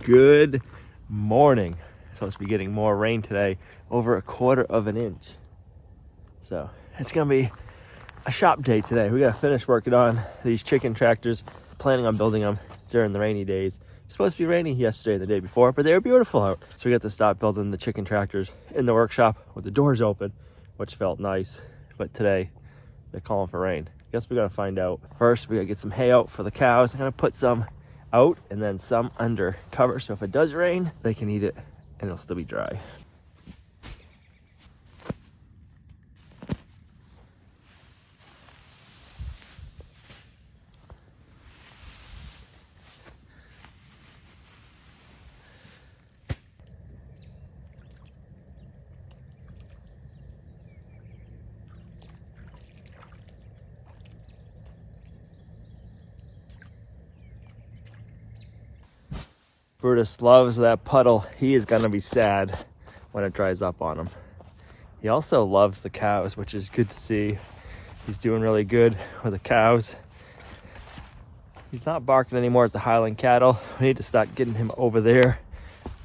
Good morning. Supposed to be getting more rain today, over 1/4 inch. So it's gonna be a shop day today. We gotta finish working on these chicken tractors, planning on building them during the rainy days. It's supposed to be raining yesterday and the day before, but they were beautiful out. So we got to stop building the chicken tractors in the workshop with the doors open, which felt nice. But today they're calling for rain. Guess we gotta find out. First, we gotta get some hay out for the cows. I'm gonna put some out and then some under cover, so if it does rain, they can eat it and it'll still be dry. Brutus loves that puddle. He is gonna be sad when it dries up on him. He also loves the cows, which is good to see. He's doing really good with the cows. He's not barking anymore at the Highland cattle. We need to start getting him over there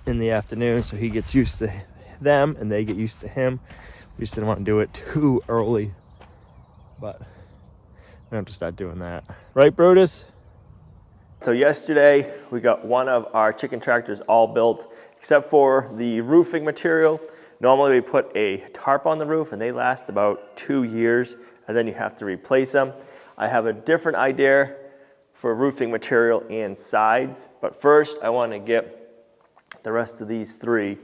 in the afternoon so he gets used to them and they get used to him. We just didn't want to do it too early, but we have to start doing that. Right, Brutus? So yesterday we got one of our chicken tractors all built, except for the roofing material. Normally we put a tarp on the roof and they last about 2 years and then you have to replace them. I have a different idea for roofing material and sides, but first I want to get the rest of these 3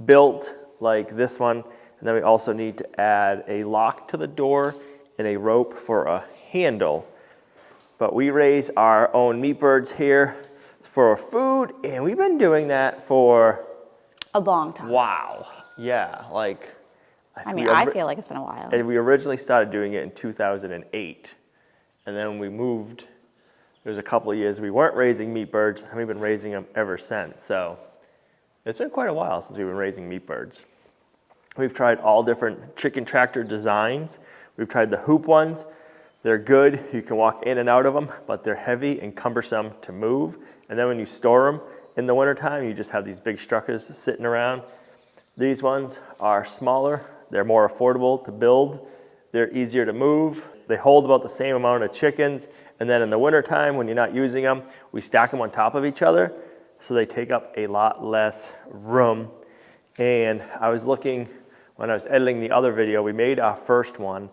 built like this one, and then we also need to add a lock to the door and a rope for a handle. But we raise our own meat birds here for food, and we've been doing that for a long time. Wow. Yeah, like I feel like it's been a while. We originally started doing it in 2008, and then we moved. There's a couple of years we weren't raising meat birds, and we've been raising them ever since. So it's been quite a while since we've been raising meat birds. We've tried all different chicken tractor designs. We've tried the hoop ones. They're good, you can walk in and out of them, but they're heavy and cumbersome to move. And then when you store them in the wintertime, you just have these big structures sitting around. These ones are smaller, they're more affordable to build, they're easier to move, they hold about the same amount of chickens, and then in the wintertime, when you're not using them, we stack them on top of each other, so they take up a lot less room. And I was looking, when I was editing the other video, we made our first one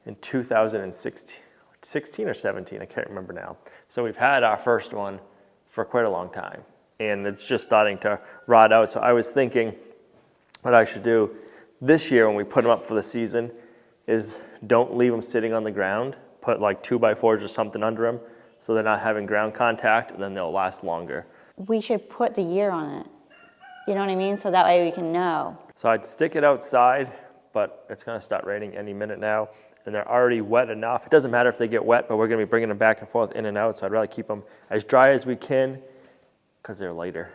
in 2016 or 17, I can't remember now. So we've had our first one for quite a long time, and it's just starting to rot out. So I was thinking what I should do this year when we put them up for the season is don't leave them sitting on the ground, put like 2x4s or something under them so they're not having ground contact, and then they'll last longer. We should put the year on it. You know what I mean? So that way we can know. So I'd stick it outside, but it's gonna start raining any minute now, and they're already wet enough. It doesn't matter if they get wet, but we're gonna be bringing them back and forth in and out, so I'd rather keep them as dry as we can because they're lighter.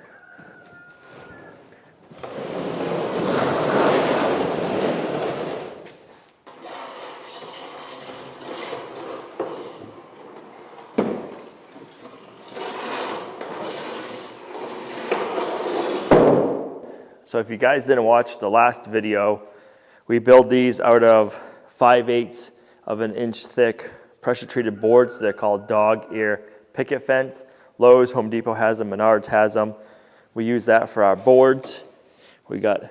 So if you guys didn't watch the last video, we build these out of 5/8 of an inch thick pressure treated boards. They're called dog ear picket fence. Lowe's, Home Depot has them, Menards has them. We use that for our boards. We got a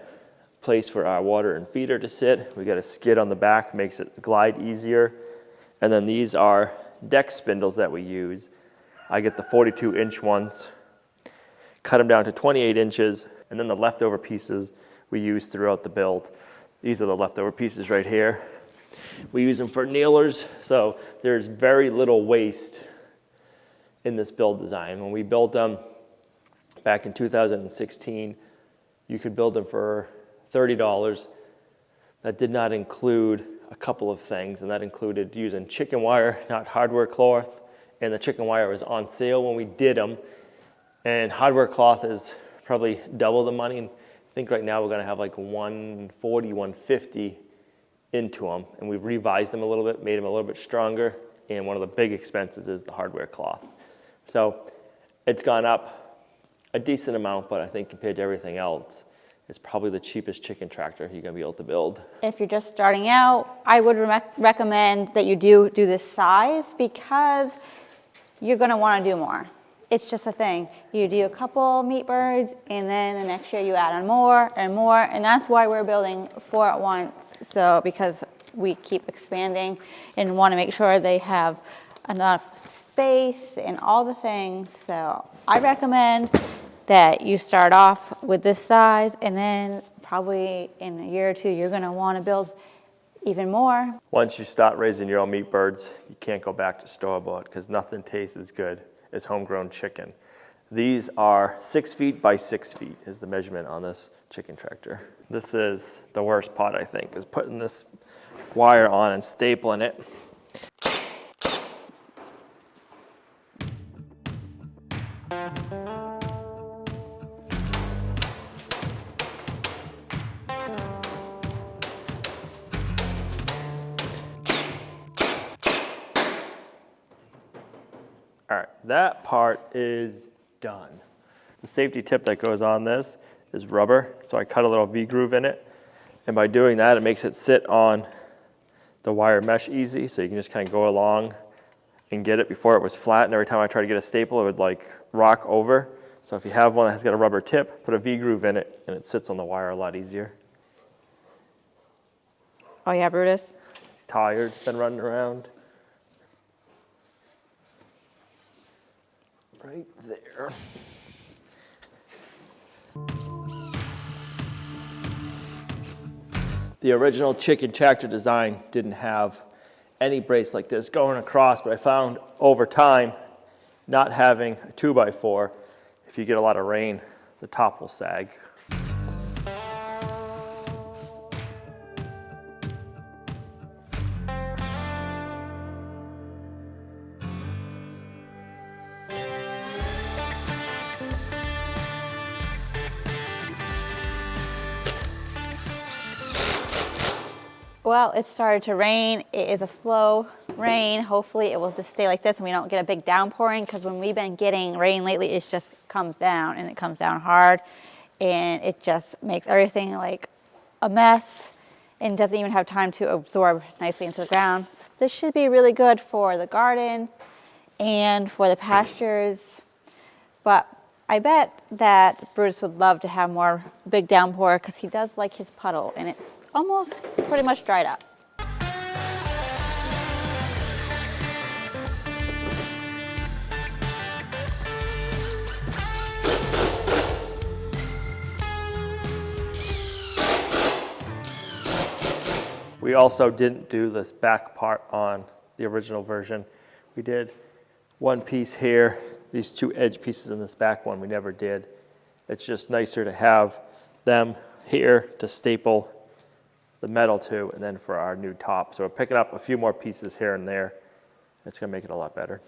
place for our water and feeder to sit. We got a skid on the back, makes it glide easier. And then these are deck spindles that we use. I get the 42-inch ones, cut them down to 28 inches, and then the leftover pieces we use throughout the build. These are the leftover pieces right here. We use them for nailers, so there's very little waste in this build design. When we built them back in 2016, you could build them for $30. That did not include a couple of things, and that included using chicken wire, not hardware cloth, and the chicken wire was on sale when we did them, and hardware cloth is probably double the money. I think right now we're gonna have like 140, 150 into them, and we've revised them a little bit, made them a little bit stronger, and one of the big expenses is the hardware cloth. So it's gone up a decent amount, but I think compared to everything else, it's probably the cheapest chicken tractor you're gonna be able to build. If you're just starting out, I would recommend that you do this size because you're gonna wanna do more. It's just a thing. You do a couple meat birds and then the next year you add on more and more, and that's why we're building 4 at once. So because we keep expanding and wanna make sure they have enough space and all the things. So I recommend that you start off with this size, and then probably in a year or two, you're gonna wanna build even more. Once you start raising your own meat birds, you can't go back to store-bought because nothing tastes as good as homegrown chicken. These are 6 feet by 6 feet is the measurement on this chicken tractor. This is the worst part, I think, is putting this wire on and stapling it. All right, that part is done. The safety tip that goes on this is rubber, so I cut a little V-groove in it, and by doing that, it makes it sit on the wire mesh easy, so you can just kind of go along and get it. Before it was flat, and every time I tried to get a staple, it would like rock over. So if you have one that has got a rubber tip, put a V-groove in it, and it sits on the wire a lot easier. Oh yeah, Brutus? He's tired, been running around. Right there. The original chicken tractor design didn't have any brace like this going across, but I found over time, not having a 2x4, if you get a lot of rain, the top will sag. Well, it started to rain. It is a slow rain. Hopefully it will just stay like this and we don't get a big downpouring, because when we've been getting rain lately, it just comes down, and it comes down hard, and it just makes everything like a mess and doesn't even have time to absorb nicely into the ground. So this should be really good for the garden and for the pastures, but I bet that Brutus would love to have more big downpour because he does like his puddle, and it's almost pretty much dried up. We also didn't do this back part on the original version. We did one piece here, these 2 edge pieces in this back one we never did. It's just nicer to have them here to staple the metal to, and then for our new top. So we're picking up a few more pieces here and there. It's gonna make it a lot better.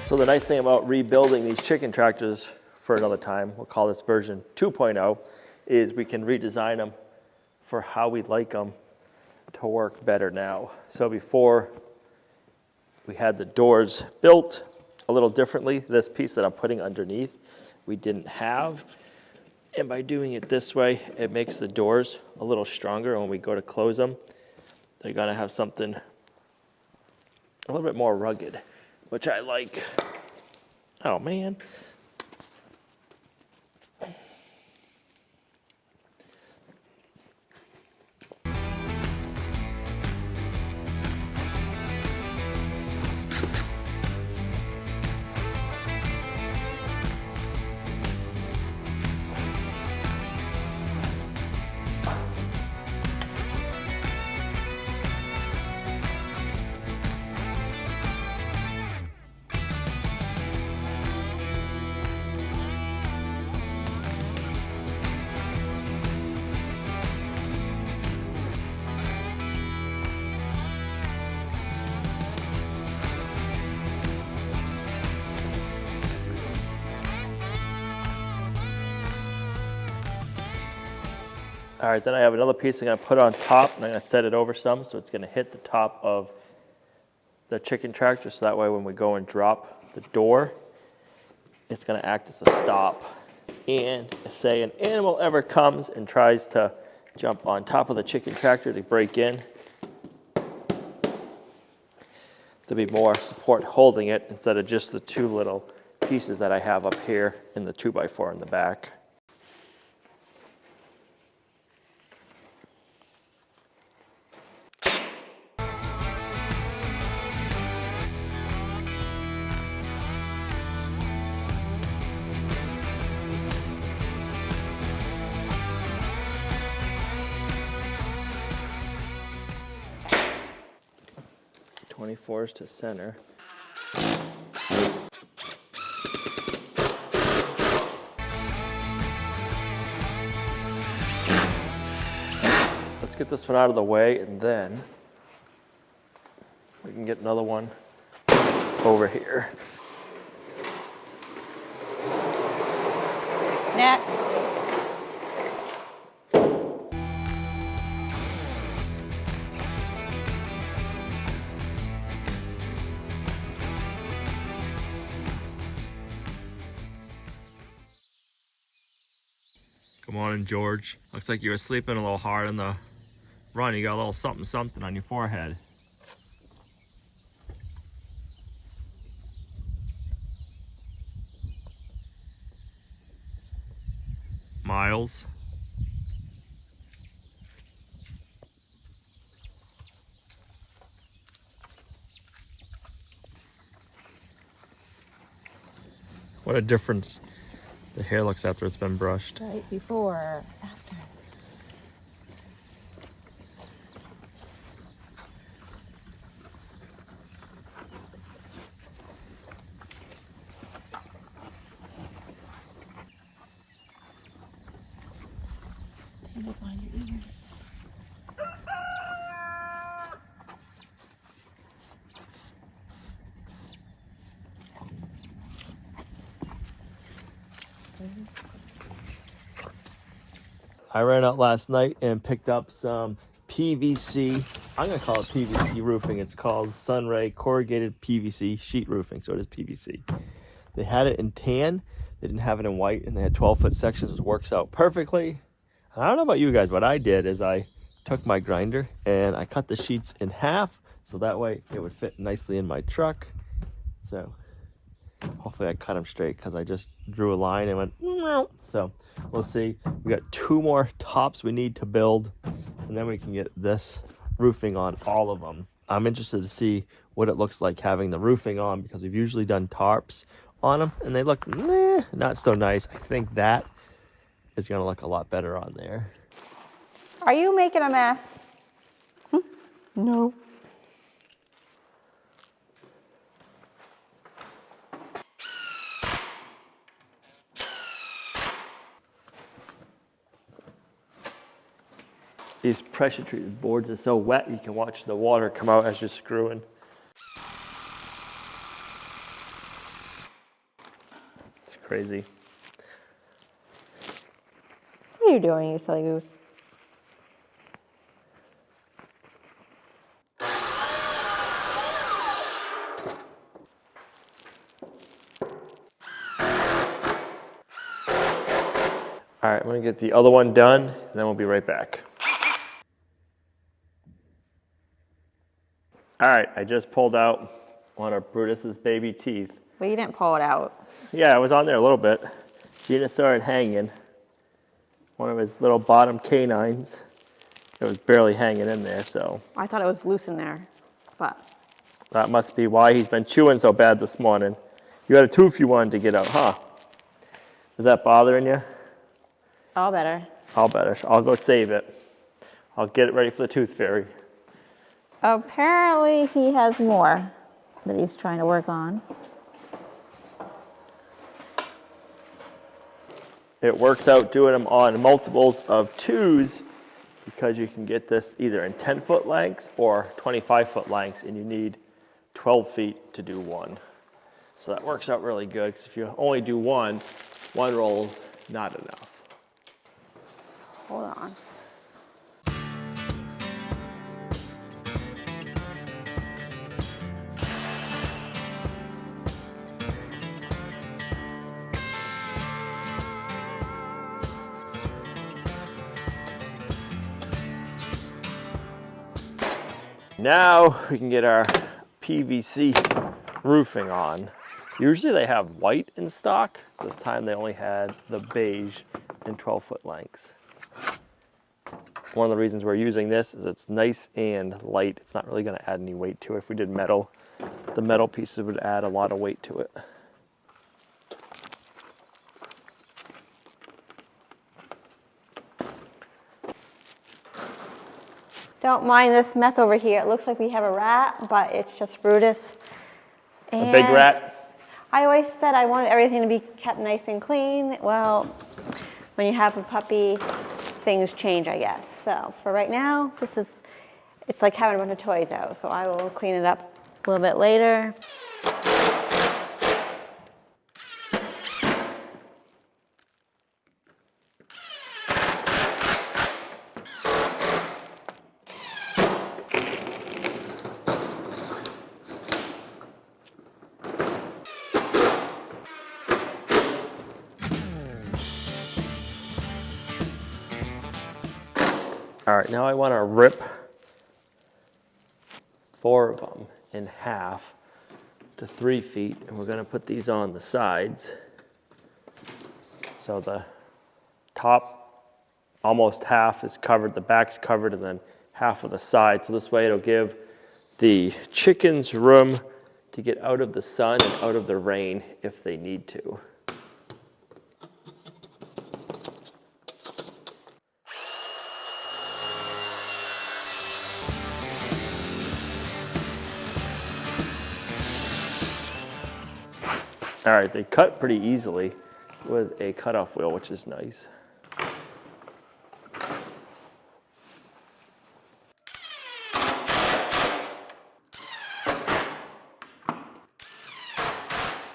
So the nice thing about rebuilding these chicken tractors for another time, we'll call this version 2.0, is we can redesign them for how we'd like them to work better now. So before we had the doors built a little differently, this piece that I'm putting underneath, we didn't have. And by doing it this way, it makes the doors a little stronger. And when we go to close them, they're gonna have something a little bit more rugged, which I like. Oh man. All right, then I have another piece I'm gonna put on top, and I'm gonna set it over some, so it's gonna hit the top of the chicken tractor, so that way when we go and drop the door, it's gonna act as a stop. And if, say, an animal ever comes and tries to jump on top of the chicken tractor to break in, there'll be more support holding it instead of just the two little pieces that I have up here in the 2x4 in the back. '24s to center. Let's get this one out of the way, and then we can get another one over here. Next. Good morning, George. Looks like you were sleeping a little hard on the run. You got a little something something on your forehead. Miles. What a difference the hair looks after it's been brushed. Right before, after. Tangle behind your ears. I ran out last night and picked up some PVC. I'm gonna call it PVC roofing. It's called Sunray corrugated PVC sheet roofing, so it is PVC. They had it in tan, they didn't have it in white, and they had 12-foot sections, which works out perfectly. And I don't know about you guys, what I did is I took my grinder and I cut the sheets in half, so that way it would fit nicely in my truck. So hopefully I cut them straight, because I just drew a line and went, meow. So we'll see. We got 2 more tops we need to build, and then we can get this roofing on all of them. I'm interested to see what it looks like having the roofing on, because we've usually done tarps on them and they look not so nice. I think that is going to look a lot better on there. Are you making a mess? No. These pressure treated boards are so wet you can watch the water come out as you're screwing. It's crazy. What are you doing, you silly goose? All right, I'm gonna get the other one done, and then we'll be right back. All right, I just pulled out one of Brutus's baby teeth. Well, you didn't pull it out. Yeah, it was on there a little bit. Gina started hanging. One of his little bottom canines. It was barely hanging in there, so. I thought it was loose in there, but. That must be why he's been chewing so bad this morning. You had a tooth you wanted to get out, huh? Is that bothering you? All better. All better. I'll go save it. I'll get it ready for the tooth fairy. Apparently he has more that he's trying to work on. It works out doing them on multiples of 2s, because you can get this either in 10-foot lengths or 25-foot lengths, and you need 12 feet to do one. So that works out really good, because if you only do one roll is not enough. Hold on. now we can get our PVC roofing on. Usually they have white in stock. This time they only had the beige in 12-foot lengths. One of the reasons we're using this is it's nice and light. It's not really going to add any weight to it. If we did metal, the metal pieces would add a lot of weight to it. Don't mind this mess over here. It looks like we have a rat, but it's just Brutus. A big rat? I always said I wanted everything to be kept nice and clean. Well, when you have a puppy, things change, I guess. So for right now, it's like having a bunch of toys out. So I will clean it up a little bit later. All right, now I want to rip 4 of them in half to 3 feet, and we're going to put these on the sides. So the top, almost half is covered, the back's covered, and then half of the side. So this way it'll give the chickens room to get out of the sun and out of the rain if they need to. All right, they cut pretty easily with a cutoff wheel, which is nice.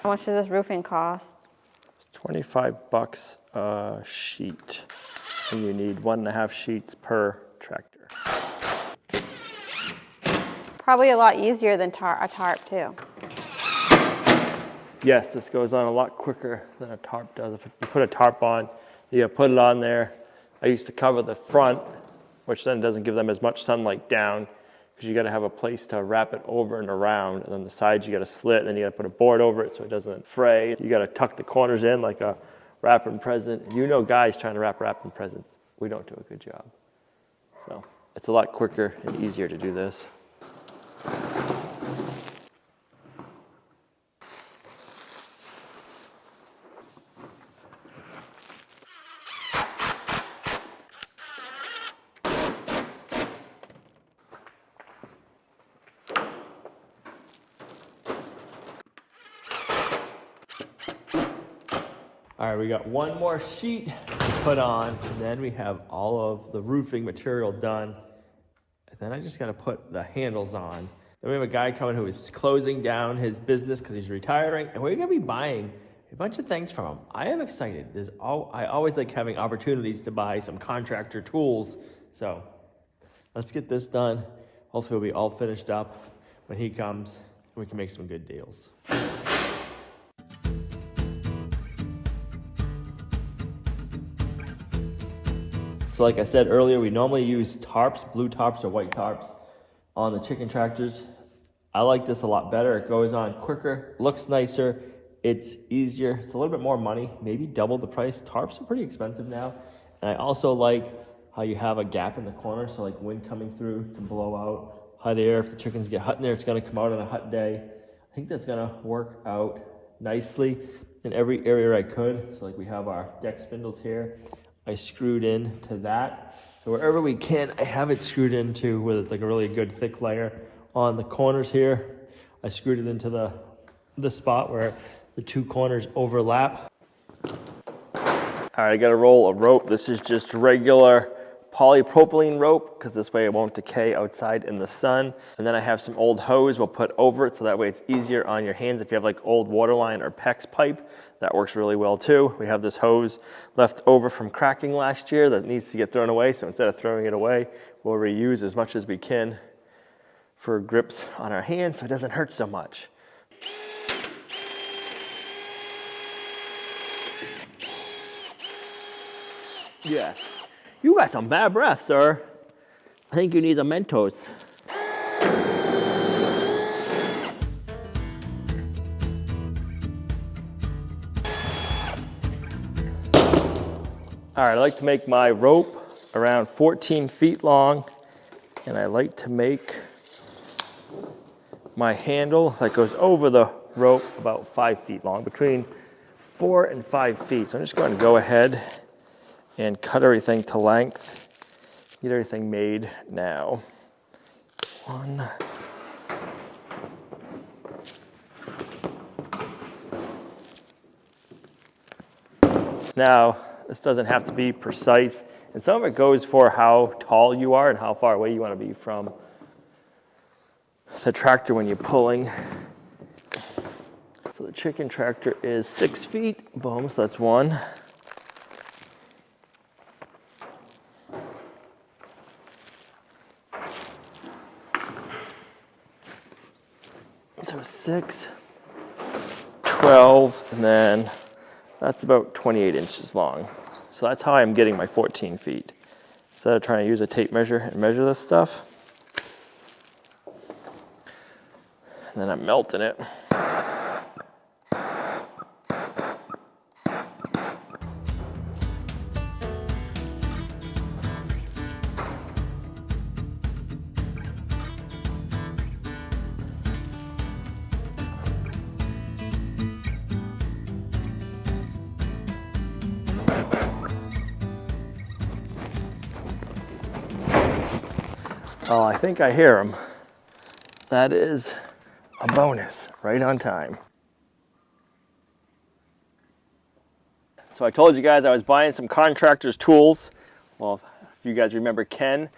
How much does this roofing cost? $25 a sheet, and you need 1.5 sheets per tractor. Probably a lot easier than a tarp too. Yes, this goes on a lot quicker than a tarp does. If you put a tarp on, you gotta put it on there. I used to cover the front, which then doesn't give them as much sunlight down, because you gotta have a place to wrap it over and around, and then the sides you gotta slit, and then you gotta put a board over it so it doesn't fray. You gotta tuck the corners in like a wrapping present. You know guys trying to wrapping presents, we don't do a good job. So it's a lot quicker and easier to do this. All right, we got one more sheet to put on, and then we have all of the roofing material done. And then I just gotta put the handles on. Then we have a guy coming who is closing down his business because he's retiring, and we're gonna be buying a bunch of things from him. I am excited. I always like having opportunities to buy some contractor tools. So let's get this done. Hopefully we'll be all finished up when he comes, and we can make some good deals. So like I said earlier, we normally use tarps, blue tarps or white tarps on the chicken tractors. I like this a lot better. It goes on quicker, looks nicer, it's easier. It's a little bit more money, maybe double the price. Tarps are pretty expensive now. And I also like how you have a gap in the corner, so like wind coming through can blow out hot air. If the chickens get hot in there, it's gonna come out on a hot day. I think that's gonna work out nicely in every area I could. So like we have our deck spindles here. I screwed into that. So wherever we can, I have it screwed into with like a really good thick layer. On the corners here, I screwed it into the spot where the 2 corners overlap. All right, I got a roll of rope. This is just regular polypropylene rope, because this way it won't decay outside in the sun. And then I have some old hose we'll put over it, so that way it's easier on your hands. If you have like old water line or PEX pipe, that works really well too. We have this hose left over from cracking last year that needs to get thrown away. So instead of throwing it away, we'll reuse as much as we can for grips on our hands so it doesn't hurt so much. Yes. You got some bad breath, sir. I think you need a Mentos. All right, I like to make my rope around 14 feet long, and I like to make my handle that goes over the rope about 5 feet long, between 4 and 5 feet. So I'm just going to go ahead and cut everything to length, get everything made now. One. Now, this doesn't have to be precise, and some of it goes for how tall you are and how far away you want to be from the tractor when you're pulling. So the chicken tractor is 6 feet, boom, so that's one. So 6, 12, and then that's about 28 inches long. So that's how I'm getting my 14 feet. Instead of trying to use a tape measure and measure this stuff, and then I'm melting it. Oh, I think I hear them. That is a bonus, right on time. So I told you guys I was buying some Contractor's tools. Well, if you guys remember Ken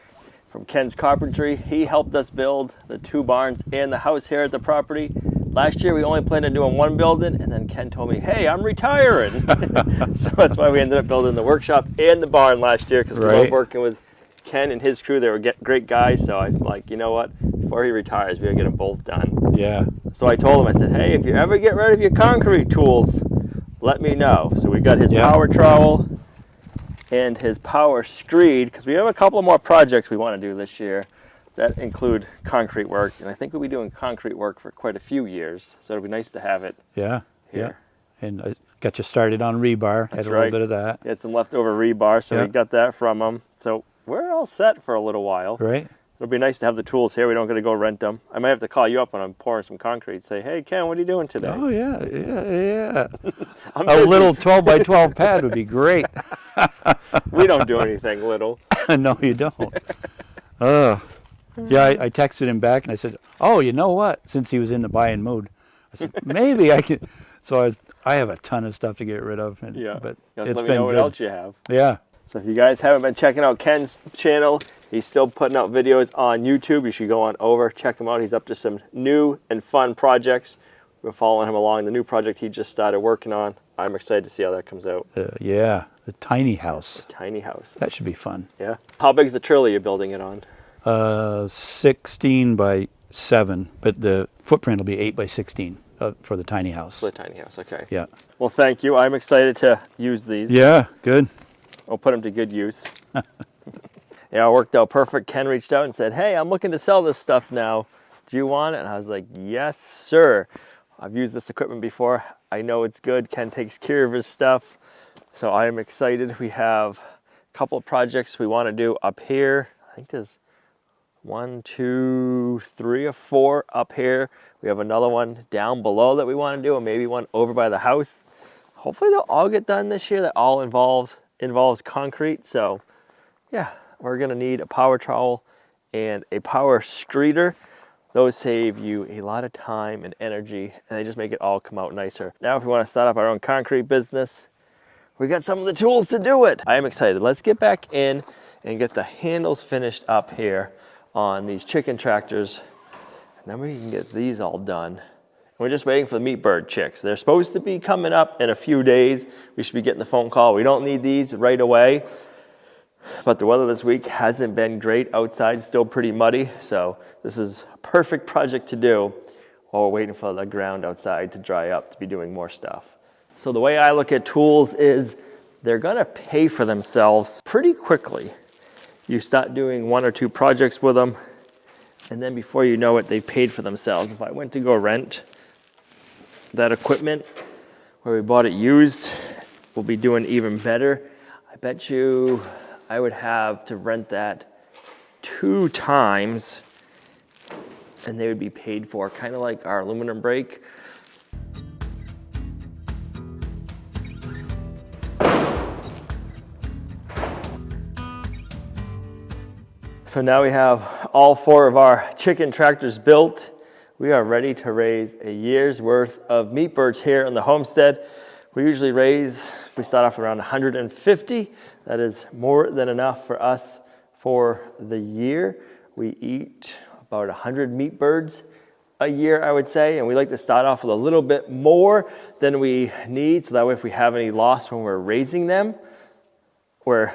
from Ken's Carpentry, he helped us build the 2 barns and the house here at the property. Last year we only planned on doing 1 building, and then Ken told me, hey, I'm retiring. So that's why we ended up building the workshop and the barn last year, because we love working with Ken and his crew. They were great guys, so I'm like, you know what, before he retires, we gotta get them both done. Yeah. So I told him, I said, hey, if you ever get rid of your concrete tools, let me know. So we got his power trowel and his power screed, because we have a couple more projects we want to do this year that include concrete work, and I think we'll be doing concrete work for quite a few years, so it'll be nice to have it here. Yeah. And I got you started on rebar. That's had a right. little bit of that. Had some leftover rebar, so we got that from him. So we're all set for a little while. Right. It'll be nice to have the tools here. We don't got to go rent them. I might have to call you up when I'm pouring some concrete. Say, hey, Ken, what are you doing today? Oh, yeah. I'm A busy. little 12 by 12 pad would be great. We don't do anything little. No, you don't. Yeah, I texted him back and I said, oh, you know what? Since he was in the buying mood, I said, maybe I can. So I have a ton of stuff to get rid of. And, but it's let me been know what good. else you have. Yeah. So if you guys haven't been checking out Ken's channel, he's still putting out videos on YouTube. You should go on over, check him out. He's up to some new and fun projects. We're following him along. The new project he just started working on, I'm excited to see how that comes out. Yeah, the tiny house. The tiny house. That should be fun. Yeah. How big is the trailer you're building it on? 16 by 7, but the footprint will be 8 by 16 for the tiny house. For the tiny house, okay. Yeah. Well, thank you. I'm excited to use these. Yeah, good. I'll put them to good use. Yeah, it worked out perfect. Ken reached out and said, hey, I'm looking to sell this stuff now. Do you want it? And I was like, yes, sir. I've used this equipment before. I know it's good. Ken takes care of his stuff. So I am excited. We have a couple of projects we want to do up here. I think there's 1, 2, 3 or 4 up here. We have another one down below that we want to do, and maybe one over by the house. Hopefully they'll all get done this year. That all involves concrete. So yeah, we're gonna need a power trowel and a power screeder. Those save you a lot of time and energy, and they just make it all come out nicer. Now if we want to start up our own concrete business, we got some of the tools to do it. I am excited. Let's get back in and get the handles finished up here on these chicken tractors, and then we can get these all done. We're just waiting for the meat bird chicks. They're supposed to be coming up in a few days. We should be getting the phone call. We don't need these right away, but the weather this week hasn't been great. Outside, still pretty muddy, so this is a perfect project to do while we're waiting for the ground outside to dry up to be doing more stuff. So the way I look at tools is they're gonna pay for themselves pretty quickly. You start doing 1 or 2 projects with them, and then before you know it, they've paid for themselves. If I went to go rent that equipment where we bought it used, we'll be doing even better. I bet you I would have to rent that 2 times and they would be paid for, kind of like our aluminum brake. So now we have all 4 of our chicken tractors built. We are ready to raise a year's worth of meat birds here on the homestead. We usually we start off around 150. That is more than enough for us for the year. We eat about 100 meat birds a year, I would say, and we like to start off with a little bit more than we need, so that way if we have any loss when we're raising them, we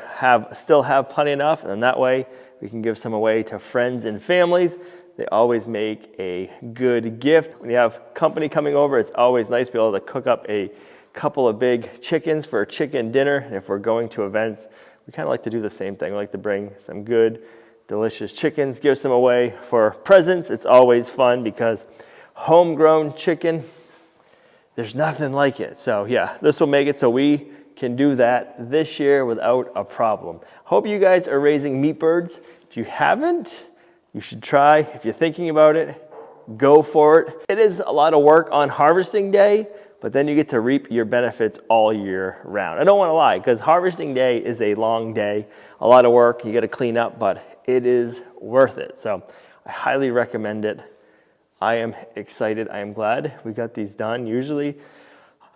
still have plenty enough, and that way we can give some away to friends and families. They always make a good gift. When you have company coming over, it's always nice to be able to cook up a couple of big chickens for a chicken dinner. And if we're going to events, we kind of like to do the same thing. We like to bring some good, delicious chickens, give some away for presents. It's always fun because homegrown chicken, there's nothing like it. So yeah, this will make it so we can do that this year without a problem. Hope you guys are raising meat birds. If you haven't, you should try. If you're thinking about it, go for it. It is a lot of work on harvesting day, but then you get to reap your benefits all year round. I don't want to lie, because harvesting day is a long day, a lot of work, you got to clean up, but it is worth it. So I highly recommend it. I am excited. I am glad we got these done. Usually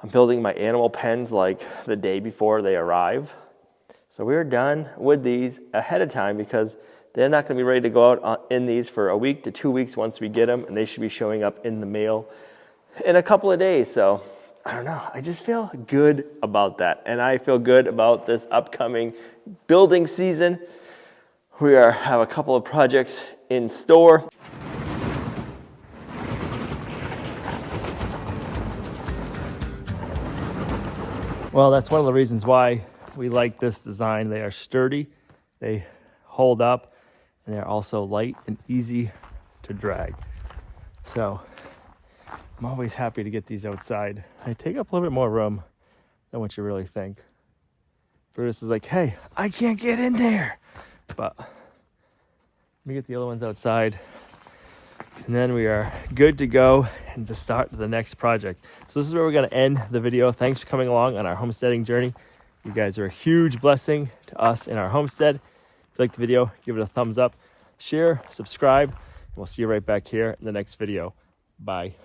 I'm building my animal pens like the day before they arrive. So we're done with these ahead of time because they're not going to be ready to go out in these for a week to 2 weeks once we get them, and they should be showing up in the mail in a couple of days. So I don't know, I just feel good about that, and I feel good about this upcoming building season. We have a couple of projects in store. Well, that's one of the reasons why we like this design. They are sturdy, they hold up, and they're also light and easy to drag. So I'm always happy to get these outside. They take up a little bit more room than what you really think. Brutus is like, hey, I can't get in there. But let me get the other ones outside, and then we are good to go and to start the next project. So this is where we're going to end the video. Thanks for coming along on our homesteading journey. You guys are a huge blessing to us in our homestead. If you liked the video, give it a thumbs up, share, subscribe, and we'll see you right back here in the next video. Bye.